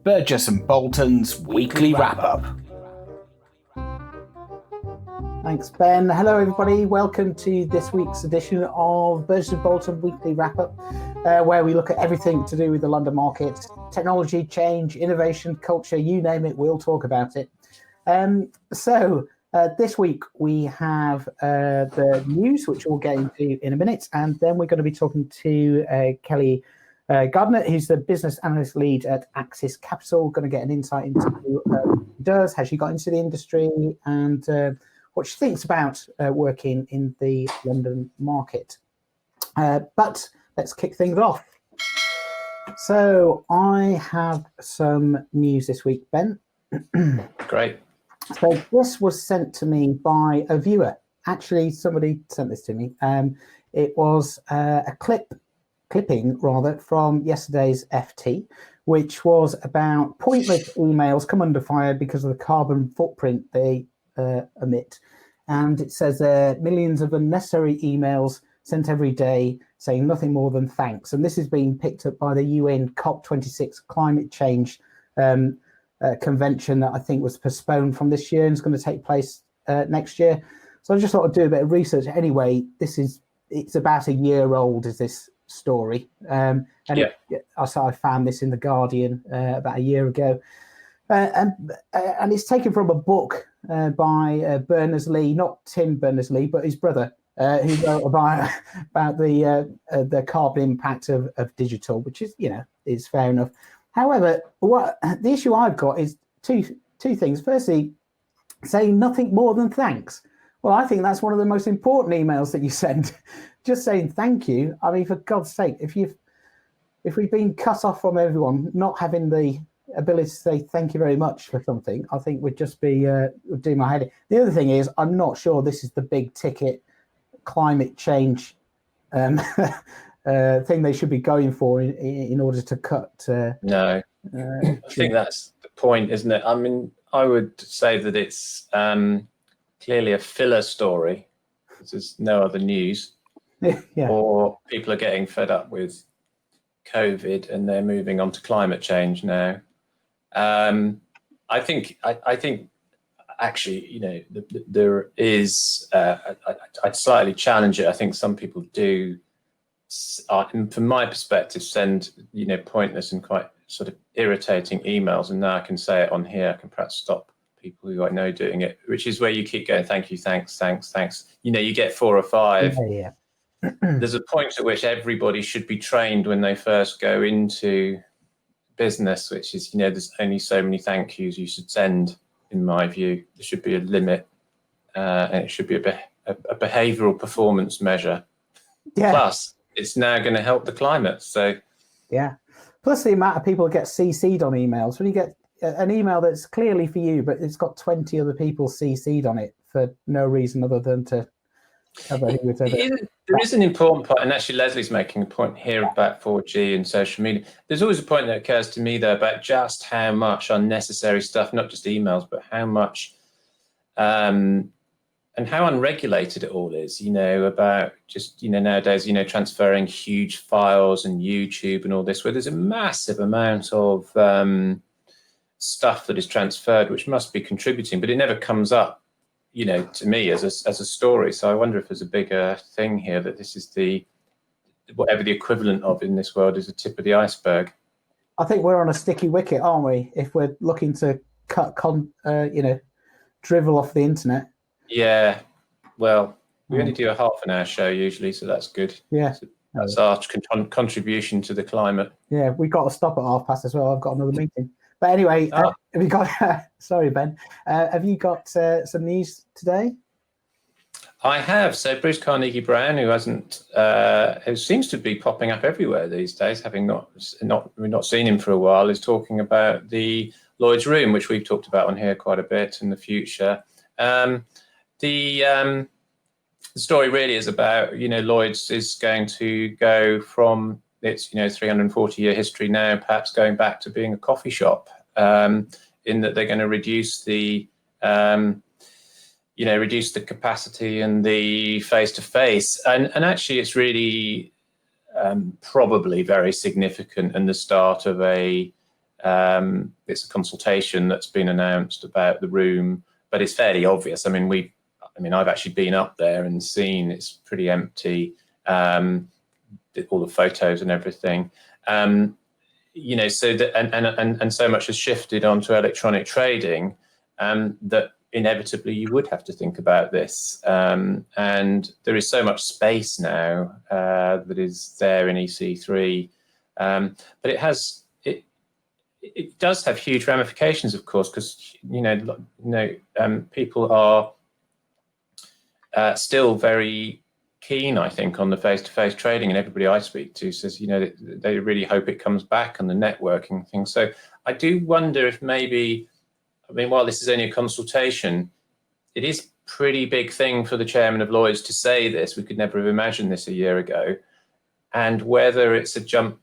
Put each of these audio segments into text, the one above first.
Burgess and Bolton's Weekly Wrap-Up. Thanks, Ben. Hello, everybody. Welcome to this week's edition of Burgess and Bolton Weekly Wrap-Up, where we look at everything to do with the London market, technology, change, innovation, culture, you name it, we'll talk about it. This week we have the news, which we'll get into in a minute, and then we're going to be talking to Kelly Gardner, who's the business analyst lead at Axis Capital. Going to get an insight into what she does, how she got into the industry, and what she thinks about working in the London market. But let's kick things off. So I have some news this week, Ben. Great. So this was sent to me by a viewer. Actually, somebody sent this to me. It was a clipping from yesterday's FT, which was about pointless emails come under fire because of the carbon footprint they emit. And it says millions of unnecessary emails sent every day saying nothing more than thanks. And this is being picked up by the UN COP26 climate change convention that I think was postponed from this year and is going to take place next year. So I just thought I'd do a bit of research. Anyway, it's about a year old, is this story. I found this in The Guardian about a year ago. And it's taken from a book by Berners-Lee, not Tim Berners-Lee, but his brother, who wrote about the carbon impact of digital, which is fair enough. However, the issue I've got is two things. Firstly, saying nothing more than thanks. Well, I think that's one of the most important emails that you send. Just saying thank you. I mean, for God's sake, if we've been cut off from everyone, not having the ability to say thank you very much for something, I think would just be do my head in. The other thing is, I'm not sure this is the big ticket climate change thing they should be going for in order to cut. No, I think that's the point, isn't it? I mean, I would say that it's clearly a filler story. There's no other news. Yeah. Or people are getting fed up with COVID and they're moving on to climate change now. I think actually, there is. I'd slightly challenge it. I think some people do, from my perspective, send pointless and quite sort of irritating emails. And now I can say it on here. I can perhaps stop people who I know doing it, which is where you keep going, thank you, thanks. You get 4 or 5. Yeah. There's a point at which everybody should be trained when they first go into business, which is, there's only so many thank yous you should send, in my view. There should be a limit, and it should be a behavioural performance measure. Yeah. Plus, it's now going to help the climate. So, yeah. Plus the amount of people get CC'd on emails. When you get an email that's clearly for you, but it's got 20 other people CC'd on it for no reason other than to cover who it's over. There is an important point, and actually Leslie's making a point here about 4G and social media. There's always a point that occurs to me, though, about just how much unnecessary stuff, not just emails, but how much and how unregulated it all is, about just, nowadays, transferring huge files and YouTube and all this, where there's a massive amount of stuff that is transferred, which must be contributing, but it never comes up, to me as a story. So I wonder if there's a bigger thing here, that this is whatever the equivalent of in this world is the tip of the iceberg. I think we're on a sticky wicket, aren't we? If we're looking to cut, drivel off the internet. Yeah. Well, we only do a half an hour show usually, so that's good. Yeah. So that's our contribution to the climate. Yeah, we've got to stop at 5:30 as well. I've got another meeting. But anyway, have you got? Sorry, Ben. Have you got some news today? I have. So Bruce Carnegie Brown, who seems to be popping up everywhere these days, having we've not seen him for a while, is talking about the Lloyd's Room, which we've talked about on here quite a bit in the future. The story really is about, Lloyd's is going to go from its 340-year history now, perhaps going back to being a coffee shop, in that they're going to reduce the capacity and the face-to-face. And actually, it's really probably very significant and the start of a It's a consultation that's been announced about the room, but it's fairly obvious. I mean, I've actually been up there and seen it's pretty empty. All the photos and everything. So that and so much has shifted onto electronic trading that inevitably you would have to think about this. And there is so much space now that is there in EC3, but it does have huge ramifications, of course, because people are still very keen, I think, on the face-to-face trading, and everybody I speak to says, they really hope it comes back on the networking thing. So I do wonder if maybe, while this is only a consultation, it is a pretty big thing for the chairman of Lloyd's to say this. We could never have imagined this a year ago, and whether it's a jump.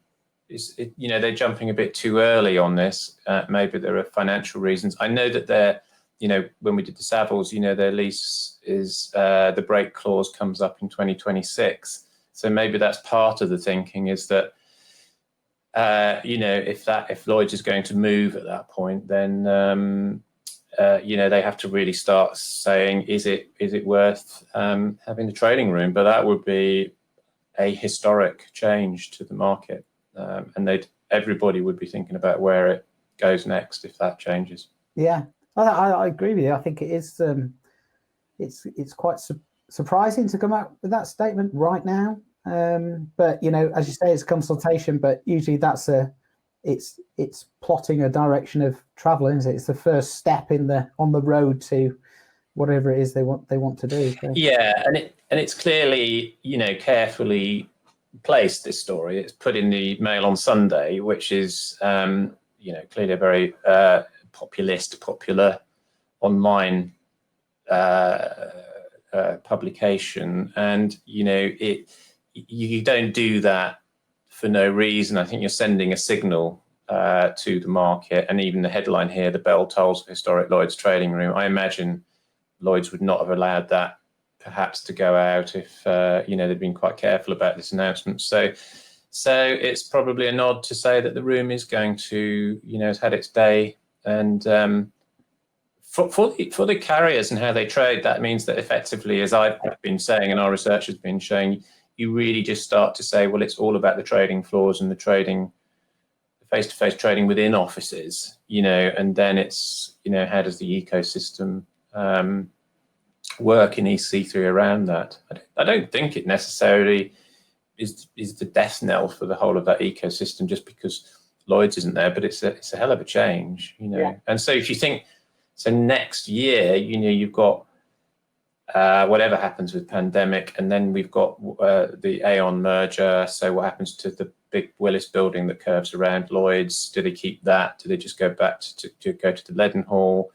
They're jumping a bit too early on this. Maybe there are financial reasons. I know that when we did the Savills, their lease is the break clause comes up in 2026. So maybe that's part of the thinking, is that if Lloyd's is going to move at that point, then they have to really start saying, is it worth having the trading room? But that would be a historic change to the market. And everybody would be thinking about where it goes next if that changes. Yeah, I agree with you. I think it is. It's quite surprising to come out with that statement right now. But as you say, it's a consultation. But usually it's plotting a direction of travel, isn't it? It's the first step on the road to whatever it is they want to do. So. Yeah, and it's clearly carefully placed, this story. It's put in the Mail on Sunday, which is clearly a very popular online publication, and you don't do that for no reason. I think you're sending a signal to the market, and even the headline here, the bell tolls of historic Lloyd's trading room. I imagine Lloyd's would not have allowed that perhaps to go out if they'd been quite careful about this announcement. So it's probably a nod to say that the room is going to, has had its day. And for the carriers and how they trade, that means that effectively, as I've been saying and our research has been showing, you really just start to say, well, it's all about the trading floors and the trading, face-to-face trading within offices, and then it's, how does the ecosystem work in EC3 around that? I don't think it necessarily is the death knell for the whole of that ecosystem just because Lloyd's isn't there, but it's a hell of a change, Yeah. And so if you think, so next year, you've got whatever happens with pandemic, and then we've got the Aon merger. So what happens to the big Willis building that curves around Lloyd's? Do they keep that? Do they just go back to go to the Leadenhall?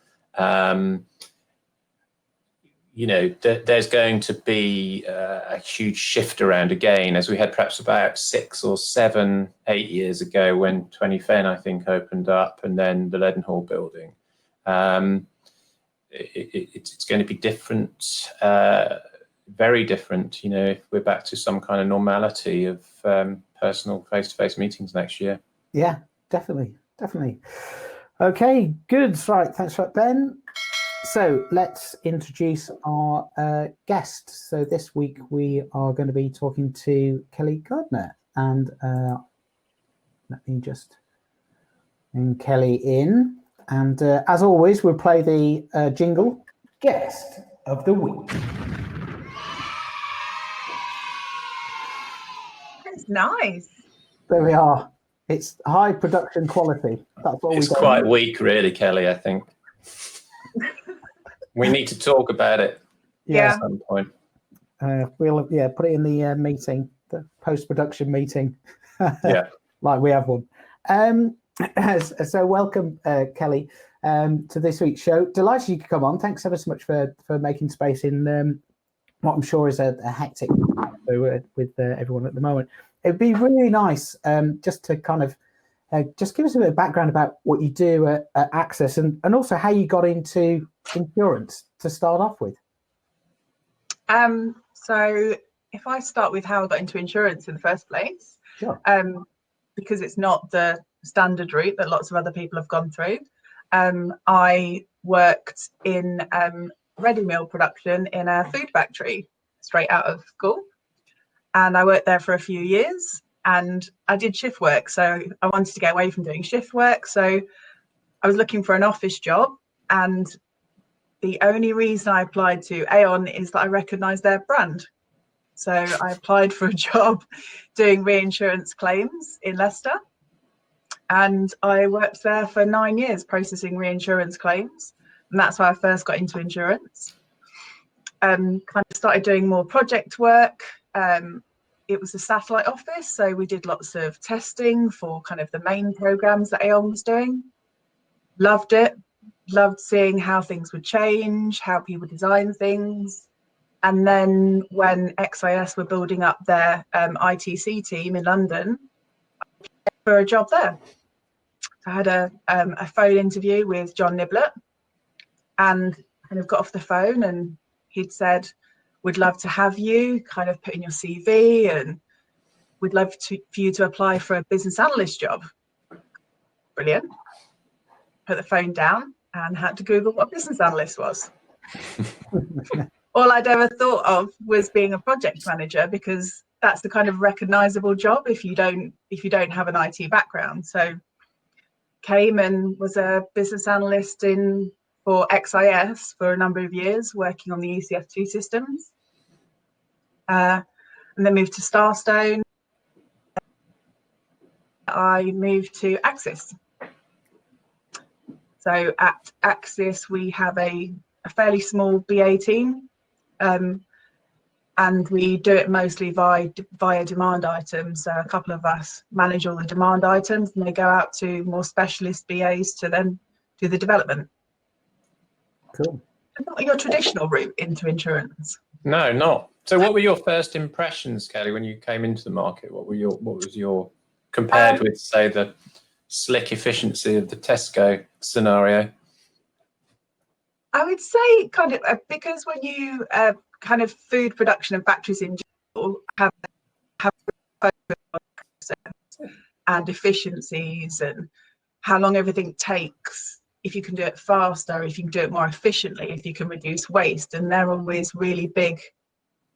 There's going to be a huge shift around again, as we had perhaps about 6 or 7, 8 years ago when 20 Fen, I think, opened up, and then the Leadenhall building. It's going to be different, very different, if we're back to some kind of normality of personal face-to-face meetings next year. Yeah, definitely. Okay, good. Right, thanks for that, Ben. So let's introduce our guest. So this week we are going to be talking to Kelly Gardner, and let me just bring Kelly in. And as always, we'll play the jingle, Guest of the Week. That's nice. There we are. It's high production quality. That's what it's quite weak, really, Kelly, I think. We need to talk about it at some point. We'll put it in the meeting, the post-production meeting. Yeah. Like we have one. So welcome, Kelly, to this week's show. Delighted you could come on. Thanks ever so much for making space in what I'm sure is a hectic with everyone at the moment. It'd be really nice just to kind of just give us a bit of background about what you do at Access, and also how you got into insurance to start off with. So if I start with how I got into insurance in the first place, sure. Because it's not the standard route that lots of other people have gone through. I worked in ready meal production in a food factory straight out of school, and I worked there for a few years, and I did shift work, so I wanted to get away from doing shift work, so I was looking for an office job, and the only reason I applied to Aon is that I recognised their brand. So I applied for a job doing reinsurance claims in Leicester, and I worked there for 9 years processing reinsurance claims, and that's how I first got into insurance. Kind of started doing more project work. It was a satellite office, so we did lots of testing for kind of the main programs that Aon was doing. Loved it, loved seeing how things would change, how people design things. And then when XIS were building up their ITC team in London, I applied for a job there. I had a phone interview with John Niblett, and kind of got off the phone, and he'd said, "We'd love to have you, kind of put in your CV, and we'd love for you to apply for a business analyst job." Brilliant. Put the phone down and had to Google what business analyst was. All I'd ever thought of was being a project manager, because that's the kind of recognizable job if you don't have an IT background. So came and was a business analyst for XIS for a number of years, working on the ECF2 systems, and then moved to Starstone. I moved to Axis. So at Axis we have a fairly small BA team, and we do it mostly via demand items. So a couple of us manage all the demand items, and they go out to more specialist BAs to then do the development. Cool. Not your traditional route into insurance. No, not. So what were your first impressions, Kelly, when you came into the market? What was your compared with, say, the slick efficiency of the Tesco scenario? I would say kind of because when you kind of food production and factories in general have focus on process and efficiencies and how long everything takes, if you can do it faster, if you can do it more efficiently, if you can reduce waste, and they're always really big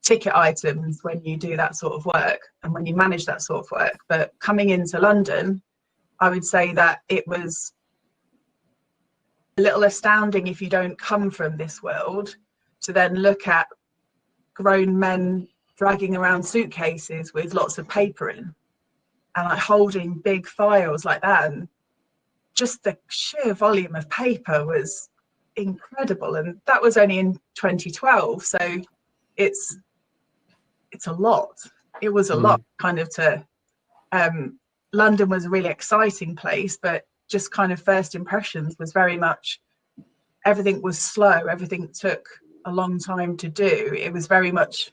ticket items when you do that sort of work and when you manage that sort of work. But coming into London, I would say that it was a little astounding, if you don't come from this world, to then look at grown men dragging around suitcases with lots of paper in and like holding big files like that, and just the sheer volume of paper was incredible. And that was only in 2012, so it's a lot. It was a lot kind of to London was a really exciting place, but just kind of first impressions was very much everything was slow, everything took a long time to do. It was very much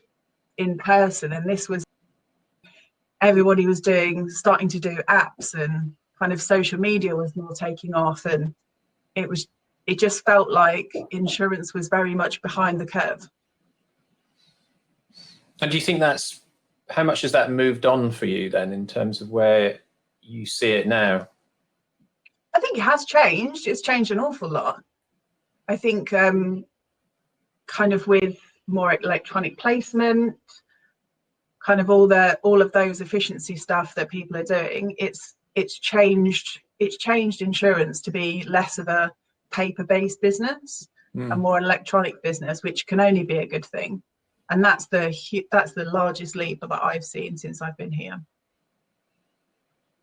in person, and this was everybody was starting to do apps, and kind of social media was more taking off, and it just felt like insurance was very much behind the curve. And do you think how much has that moved on for you then, in terms of where you see it now? I think it has changed. It's changed an awful lot. I think kind of with more electronic placement, kind of all of those efficiency stuff that people are doing, it's changed insurance to be less of a paper-based business and more electronic business, which can only be a good thing. And that's the largest leap that I've seen since I've been here.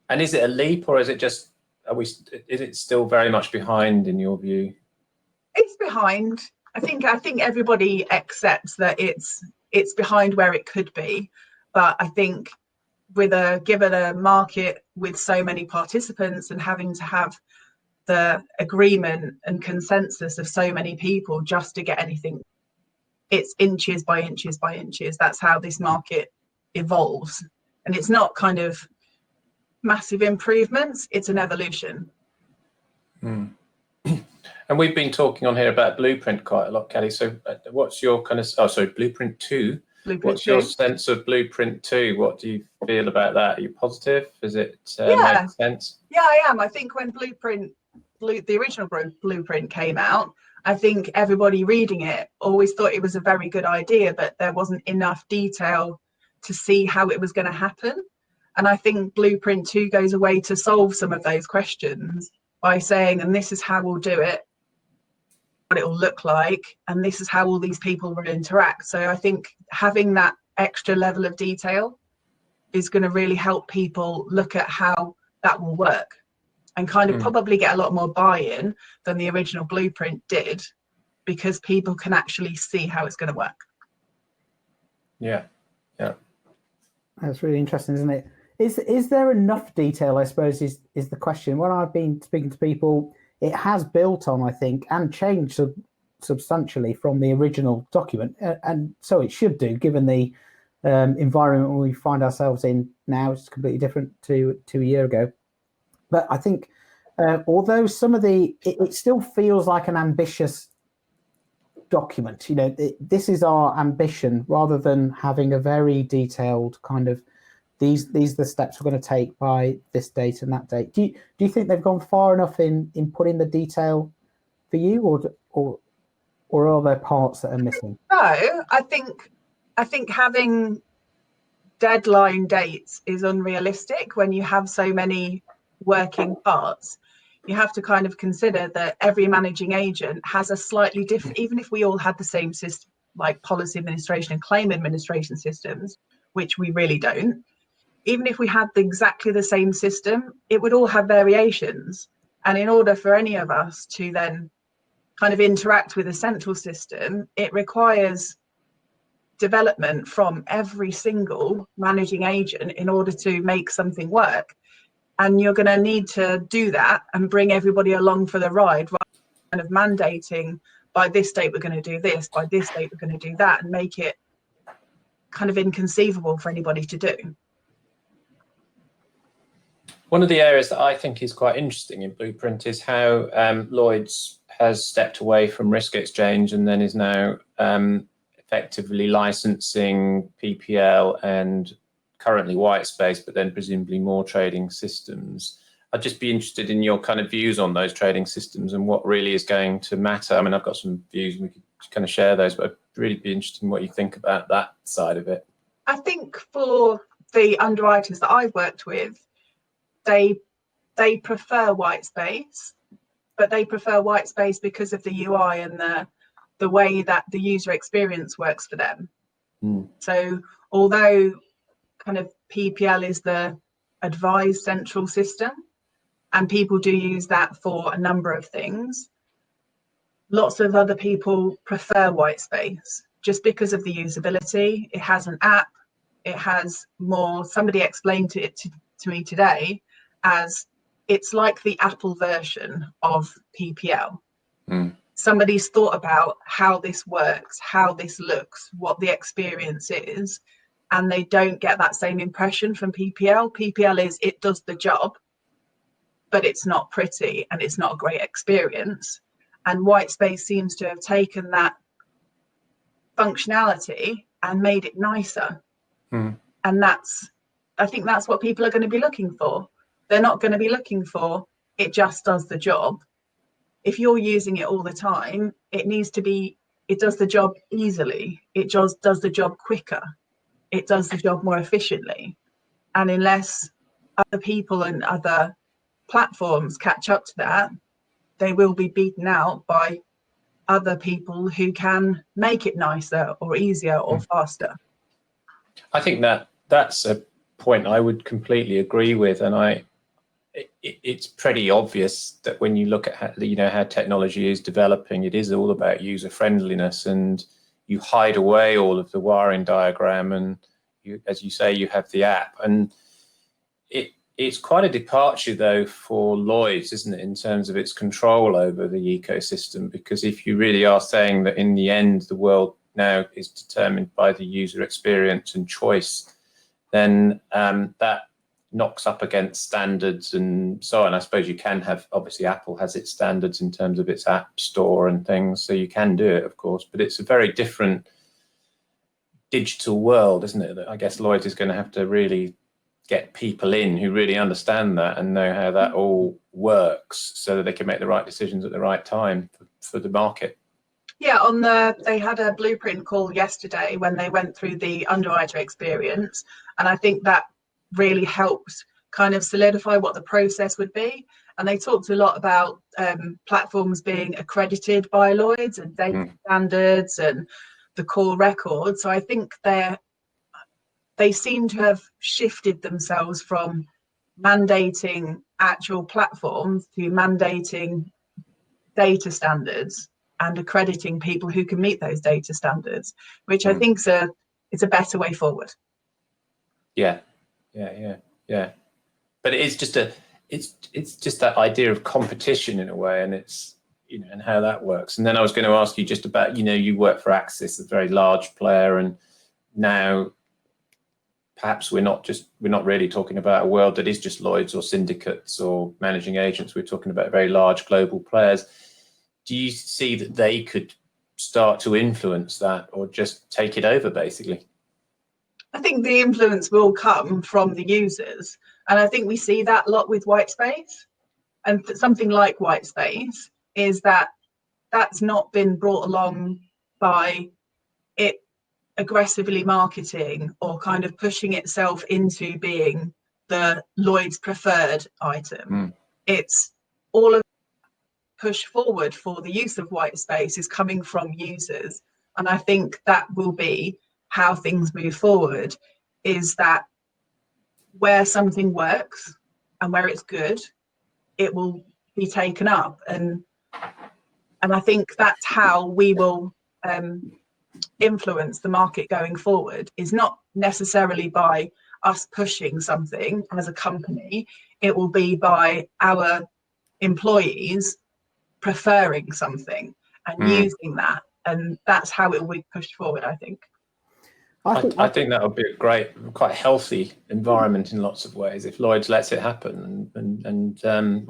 And is it a leap, or is it just is it still very much behind in your view? It's behind. I think everybody accepts that it's behind where it could be, but I think given a market with so many participants and having to have the agreement and consensus of so many people just to get anything, it's inches by inches by inches. That's how this market evolves, and it's not kind of massive improvements, it's an evolution. And we've been talking on here about Blueprint quite a lot, Kelly. So what's your kind of Blueprint 2? Blueprint What's your 2. sense of Blueprint 2? What do you feel about that? Are you positive? Does it Yeah. make sense? Yeah, I am. I think when the original Blueprint came out, I think everybody reading it always thought it was a very good idea, but there wasn't enough detail to see how it was going to happen. And I think Blueprint 2 goes away to solve some of those questions by saying, and this is how we'll do it, what it will look like, and this is how all these people will interact. So I think having that extra level of detail is going to really help people look at how that will work, and kind of probably get a lot more buy-in than the original Blueprint did, because people can actually see how it's going to work. Yeah. That's really interesting, isn't it? Is there enough detail, I suppose, is the question. When I've been speaking to people, it has built on, I think, and changed substantially from the original document, and so it should do, given the environment we find ourselves in now. It's completely different to a year ago. But I think, although some of it still feels like an ambitious document. You know, this is our ambition, rather than having a very detailed kind of these are the steps we're going to take by this date and that date. Do you think they've gone far enough in putting the detail for you, or are there parts that are missing? No, I think having deadline dates is unrealistic when you have so many working parts. You have to kind of consider that every managing agent has a slightly different, even if we all had the same system, like policy administration and claim administration systems, which we really don't. Even if we had exactly the same system, it would all have variations. And in order for any of us to then kind of interact with a central system, it requires development from every single managing agent in order to make something work. And you're going to need to do that and bring everybody along for the ride, rather than kind of mandating, by this date we're going to do this, by this date we're going to do that, and make it kind of inconceivable for anybody to do. One of the areas that I think is quite interesting in Blueprint is how Lloyd's has stepped away from risk exchange and then is now effectively licensing PPL and currently white space, but then presumably more trading systems. I'd just be interested in your kind of views on those trading systems and what really is going to matter. I mean, I've got some views and we could kind of share those, but I'd really be interested in what you think about that side of it. I think for the underwriters that I've worked with, they prefer white space, but they prefer white space because of the UI and the way that the user experience works for them. So although kind of PPL is the advised central system, and people do use that for a number of things, lots of other people prefer white space just because of the usability. It has an app, it has more, somebody explained it to me today as it's like the Apple version of PPL. Somebody's thought about how this works, how this looks, what the experience is, and they don't get that same impression from PPL. PPL is, it does the job, but it's not pretty and it's not a great experience. And white space seems to have taken that functionality and made it nicer. And I think that's what people are going to be looking for. They're not going to be looking for, it just does the job. If you're using it all the time, it needs to be, it does the job easily. It just does the job quicker. It does the job more efficiently. And unless other people and other platforms catch up to that, they will be beaten out by other people who can make it nicer or easier or faster. I think that's a point I would completely agree with, and it's pretty obvious that when you look at how technology is developing, it is all about user friendliness, and you hide away all of the wiring diagram, and you, as you say, you have the app, and it's quite a departure though for Lloyd's, isn't it, in terms of its control over the ecosystem? Because if you really are saying that in the end the world now is determined by the user experience and choice, then that knocks up against standards and so on. I suppose you can have, obviously Apple has its standards in terms of its app store and things, so you can do it, of course, but it's a very different digital world, isn't it? That I guess Lloyd's is going to have to really get people in who really understand that and know how that all works, so that they can make the right decisions at the right time for the market. Yeah, they had a blueprint call yesterday when they went through the underwriter experience, and I think that really helped kind of solidify what the process would be. And they talked a lot about platforms being accredited by Lloyd's and data standards and the core record. So I think they seem to have shifted themselves from mandating actual platforms to mandating data standards and accrediting people who can meet those data standards, which I think it's a better way forward. Yeah. But it is just it's just that idea of competition in a way, and it's, you know, and how that works. And then I was going to ask you just about, you know, you work for Axis, a very large player, and now perhaps we're not really talking about a world that is just Lloyd's or syndicates or managing agents. We're talking about very large global players. Do you see that they could start to influence that, or just take it over, basically? I think the influence will come from the users. And I think we see that a lot with white space. And something like white space is that that's not been brought along by it aggressively marketing or kind of pushing itself into being the Lloyd's preferred item. It's all of push forward for the use of white space is coming from users. And I think that will be how things move forward, is that where something works and where it's good, it will be taken up. And I think that's how we will influence the market going forward, is not necessarily by us pushing something as a company. It will be by our employees preferring something and using that, and that's how it will be pushed forward, I think. I think that would be a great, quite healthy environment in lots of ways if Lloyd's lets it happen, and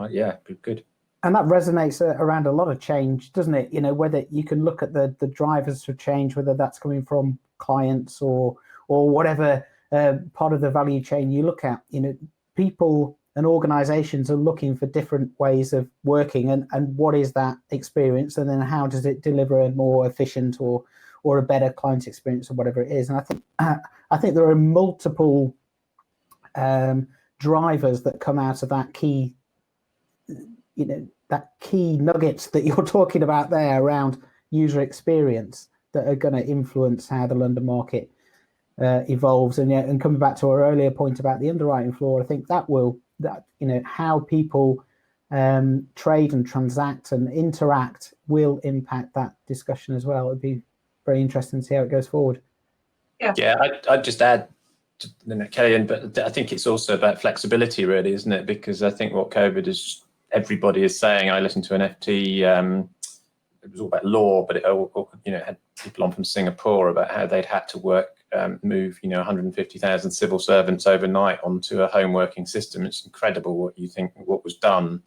yeah, good. And that resonates around a lot of change, doesn't it? You know, whether you can look at the drivers for change, whether that's coming from clients or whatever part of the value chain you look at. You know, people and organizations are looking for different ways of working, and what is that experience, and then how does it deliver a more efficient or a better client experience, or whatever it is. And I think there are multiple drivers that come out of that key, you know, that key nuggets that you're talking about there around user experience, that are going to influence how the London market evolves. And coming back to our earlier point about the underwriting floor, I think that you know, how people trade and transact and interact will impact that discussion as well. It'd be very interesting to see how it goes forward. Yeah, I'd just add to Kelly, but I think it's also about flexibility, really, isn't it? Because I think what COVID is, everybody is saying. I listened to an FT. It was all about law, but it, you know, had people on from Singapore about how they'd had to move, you know, 150,000 civil servants overnight onto a home working system. It's incredible what was done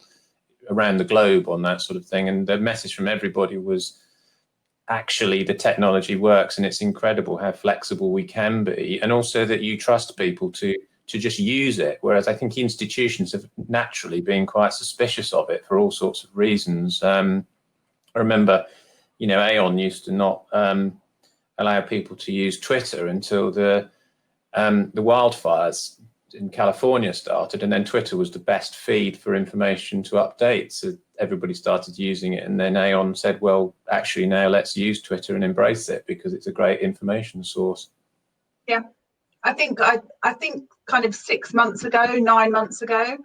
around the globe on that sort of thing. And the message from everybody was, actually, the technology works, and it's incredible how flexible we can be, and also that you trust people to just use it. Whereas I think institutions have naturally been quite suspicious of it for all sorts of reasons. I remember, you know, Aon used to not allow people to use Twitter until the wildfires in California started, and then Twitter was the best feed for information to update. So everybody started using it, and then Aon said, well, actually now let's use Twitter and embrace it because it's a great information source. Yeah, I think kind of 6 months ago, 9 months ago,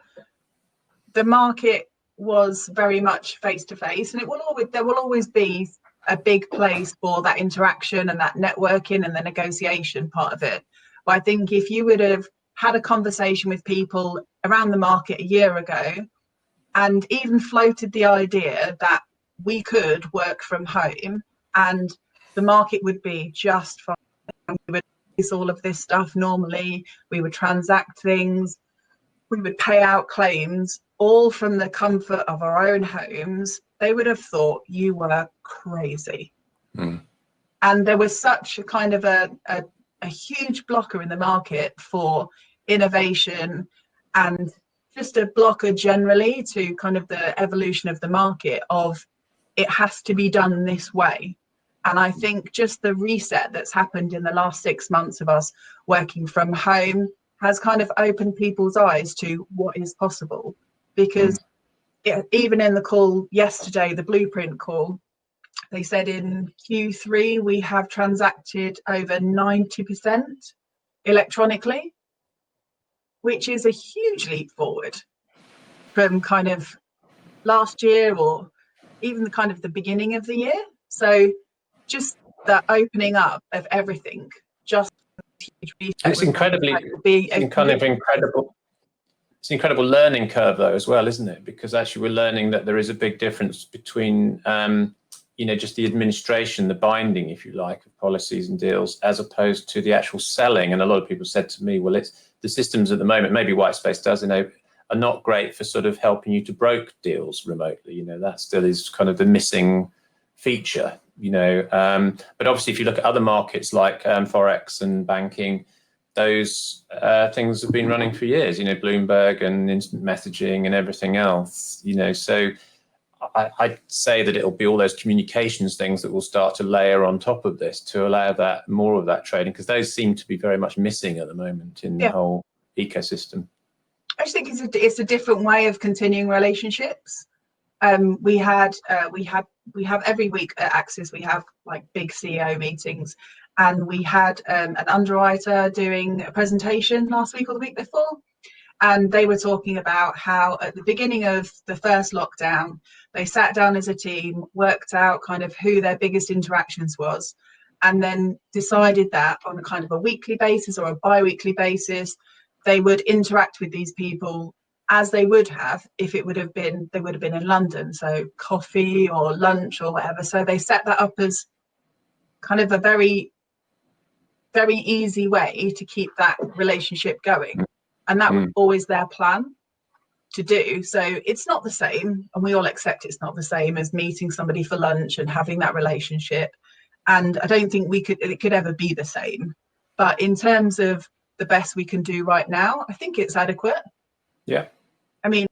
the market was very much face to face, and there will always be a big place for that interaction and that networking and the negotiation part of it. But I think if you would have had a conversation with people around the market a year ago and even floated the idea that we could work from home and the market would be just fine, we would use all of this stuff normally, we would transact things, we would pay out claims all from the comfort of our own homes, they would have thought you were crazy. And there was such a kind of a a huge blocker in the market for innovation, and just a blocker generally to kind of the evolution of the market, of it has to be done this way. And I think just the reset that's happened in the last 6 months of us working from home has kind of opened people's eyes to what is possible. Because even in the call yesterday, the blueprint call, they said in Q3 we have transacted over 90% electronically, which is a huge leap forward from kind of last year, or even the kind of the beginning of the year. So just the opening up of everything, just it's incredibly incredible. It's an incredible learning curve though as well, isn't it? Because actually we're learning that there is a big difference between just the administration, the binding, if you like, of policies and deals, as opposed to the actual selling. And a lot of people said to me, well, it's the systems at the moment, maybe Whitespace does, are not great for sort of helping you to broker deals remotely. That still is kind of the missing feature, but obviously if you look at other markets like Forex and banking, those things have been running for years, Bloomberg and instant messaging and everything else, so I'd say that it'll be all those communications things that will start to layer on top of this to allow that more of that trading, because those seem to be very much missing at the moment in the whole ecosystem. I just think it's a different way of continuing relationships. We have every week at Axis, we have like big CEO meetings, and we had an underwriter doing a presentation last week or the week before, and they were talking about how at the beginning of the first lockdown, they sat down as a team, worked out kind of who their biggest interactions was, and then decided that on a kind of a weekly basis or a bi-weekly basis, they would interact with these people as they would have if they would have been in London, so coffee or lunch or whatever. So they set that up as kind of a very, very easy way to keep that relationship going. And that was always their plan to do. So it's not the same, and we all accept it's not the same as meeting somebody for lunch and having that relationship. And I don't think it could ever be the same. But in terms of the best we can do right now, I think it's adequate. Yeah. I mean,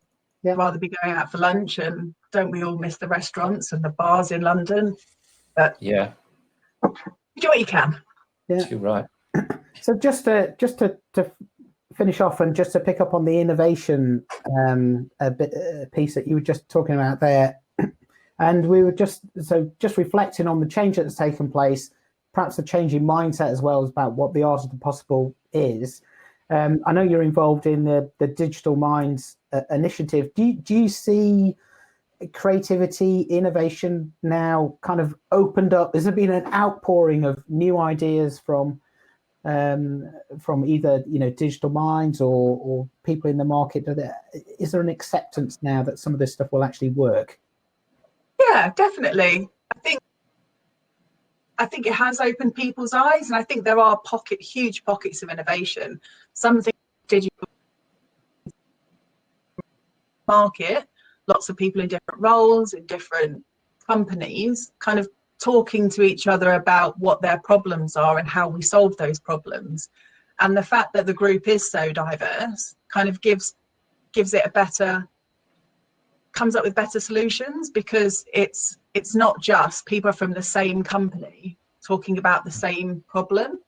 I'd rather be going out for lunch, and don't we all miss the restaurants and the bars in London? But yeah, you do what you can. Yeah, you're right. So just to finish off, and just to pick up on the innovation piece that you were just talking about there, and we were just reflecting on the change that's taken place, perhaps the change in mindset as well as about what the art of the possible is. I know you're involved in the Digital Minds initiative. Do you see creativity, innovation now kind of opened up? Has there been an outpouring of new ideas from either Digital Minds or people in the market? Is there an acceptance now that some of this stuff will actually work? Yeah, definitely. I think it has opened people's eyes, and I think there are huge pockets of innovation. Something digital market, lots of people in different roles, in different companies, kind of talking to each other about what their problems are and how we solve those problems. And the fact that the group is so diverse kind of gives it comes up with better solutions, because it's not just people from the same company talking about the same problem.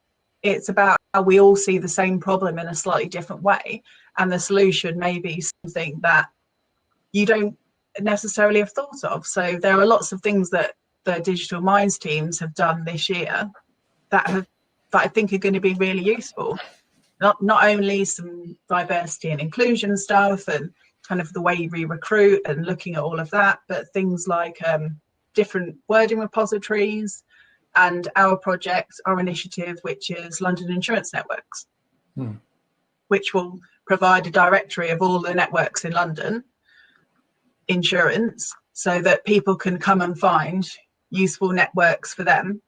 It's about how we all see the same problem in a slightly different way, and the solution may be something that you don't necessarily have thought of. So there are lots of things that the Digital Minds teams have done this year that I think are going to be really useful. Not only some diversity and inclusion stuff and kind of the way we recruit and looking at all of that, but things like different wording repositories, and our initiative, which is London Insurance Networks, which will provide a directory of all the networks in London insurance, so that people can come and find useful networks for them.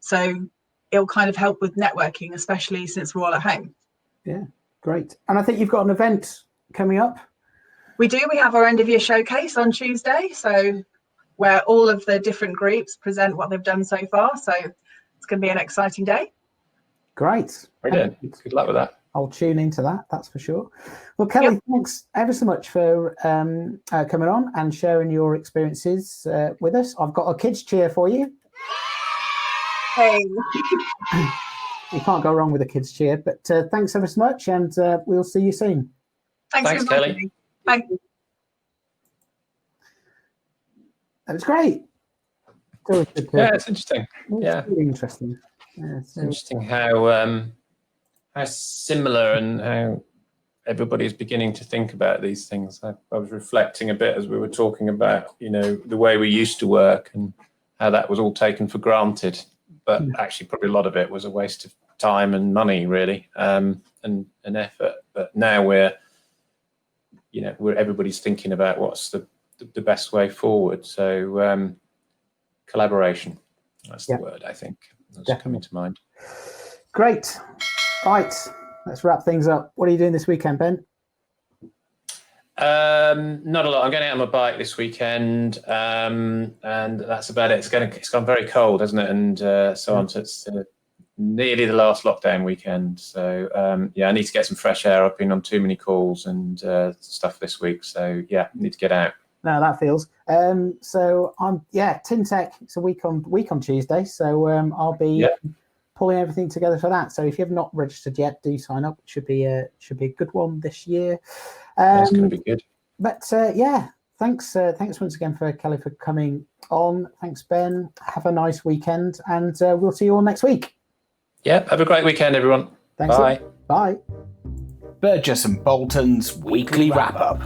So it'll kind of help with networking, especially since we're all at home. Yeah, great. And I think you've got an event coming up. We do. We have our end of year showcase on Tuesday, so where all of the different groups present what they've done so far. So it's going to be an exciting day. Great. Brilliant. Good luck with that. I'll tune into that, that's for sure. Well, Kelly, thanks ever so much for coming on and sharing your experiences with us. I've got a kids cheer for you. Hey. You can't go wrong with a kids cheer, but thanks ever so much, and we'll see you soon. Thanks for Kelly. me. Thank you. That was great. Yeah, it's interesting. It's really interesting. Yeah, It's interesting how similar and how everybody's beginning to think about these things. I was reflecting a bit as we were talking about, the way we used to work and how that was all taken for granted. But actually, probably a lot of it was a waste of time and money, really, and effort. But now everybody's thinking about what's the best way forward. So collaboration, that's the word, I think, that's coming to mind. Great. Right, let's wrap things up. What are you doing this weekend, Ben? Not a lot. I'm going out on my bike this weekend, and that's about it. It's gone very cold, hasn't it? And so on. So it's nearly the last lockdown weekend. So I need to get some fresh air. I've been on too many calls and stuff this week. So I need to get out. No, that feels. So I'm Tin Tech. It's a week on Tuesday. So I'll be pulling everything together for that. So if you have not registered yet, do sign up. It should be a good one this year. It's going to be good. But thanks once again for Kelly for coming on. Thanks, Ben. Have a nice weekend, and we'll see you all next week. Yep. Have a great weekend, everyone. Thanks. Bye. Bye. Burgess and Bolton's weekly wrap up.